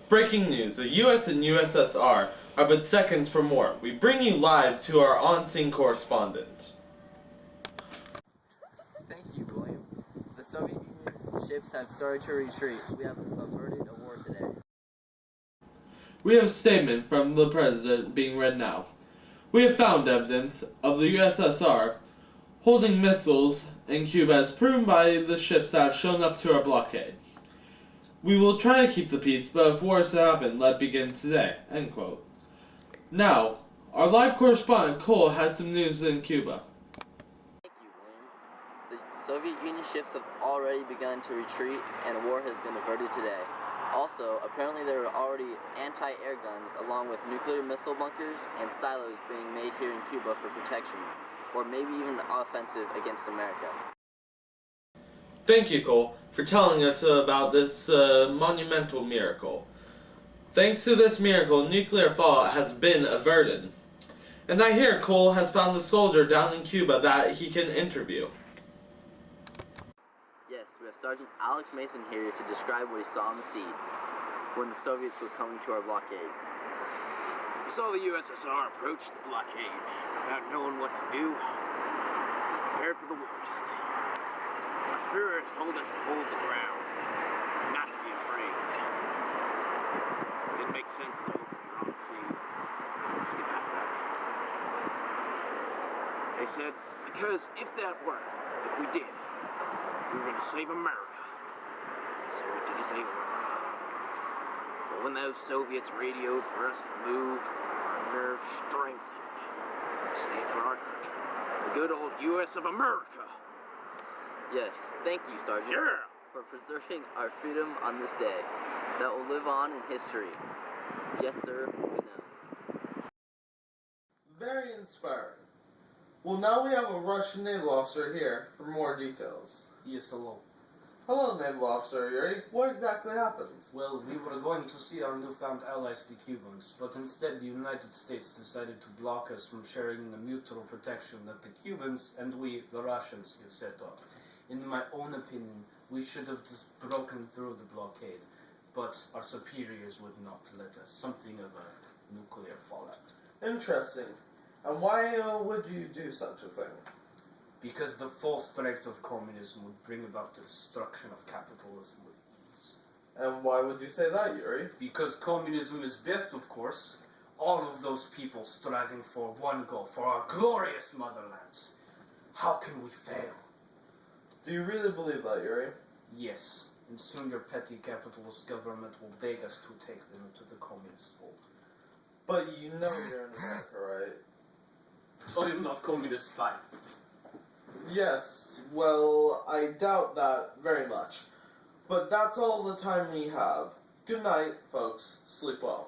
Breaking news, the US and USSR are but seconds from war. We bring you live to our on-scene correspondent. Thank you, William. The Soviet Union's ships have started to retreat. We have averted a war today. We have a statement from the President being read now. We have found evidence of the USSR holding missiles in Cuba as proven by the ships that have shown up to our blockade. We will try to keep the peace, but if war is to happen, let it begin today. End quote. Now, our live correspondent Cole has some news in Cuba. Thank you, William. The Soviet Union ships have already begun to retreat, and war has been averted today. Also, apparently there are already anti-air guns along with nuclear missile bunkers and silos being made here in Cuba for protection, or maybe even offensive against America. Thank you, Cole, for telling us about this monumental miracle. Thanks to this miracle, nuclear fallout has been averted. And I hear Cole has found a soldier down in Cuba that he can interview. Yes, we have Sergeant Alex Mason here to describe what he saw on the seas when the Soviets were coming to our blockade. We saw the USSR approach the blockade without knowing what to do. Prepared for the worst. Our superiors told us to hold the ground, and not to be afraid. It didn't make sense though. We were on the sea. Let's get past that. They said, because if that worked, if we did, we were going to save America. So we did as they ordered. But when those Soviets radioed for us to move, our nerves strengthened. We stayed for our country. The good old U.S. of America. Yes, thank you, Sergeant, Yeah. for preserving our freedom on this day that will live on in history. Yes, sir, we know. Very inspiring. Well, now we have a Russian naval officer here for more details. Yes, hello. Hello, Naval Officer Yuri. What exactly happened? Well, we were going to see our newfound allies, the Cubans, but instead the United States decided to block us from sharing the mutual protection that the Cubans and we, the Russians, have set up. In my own opinion, we should have just broken through the blockade, but our superiors would not let us. Something of a nuclear fallout. Interesting. And why would you do such a thing? Because the full strength of communism would bring about the destruction of capitalism with ease. And why would you say that, Yuri? Because communism is best, of course. All of those people striving for one goal, for our glorious motherlands. How can we fail? Do you really believe that, Yuri? Yes, and soon your petty capitalist government will beg us to take them into the communist fold. But you know you're in America, right? I am not communist spy. Yes, well, I doubt that very much. But that's all the time we have. Good night, folks. Sleep well.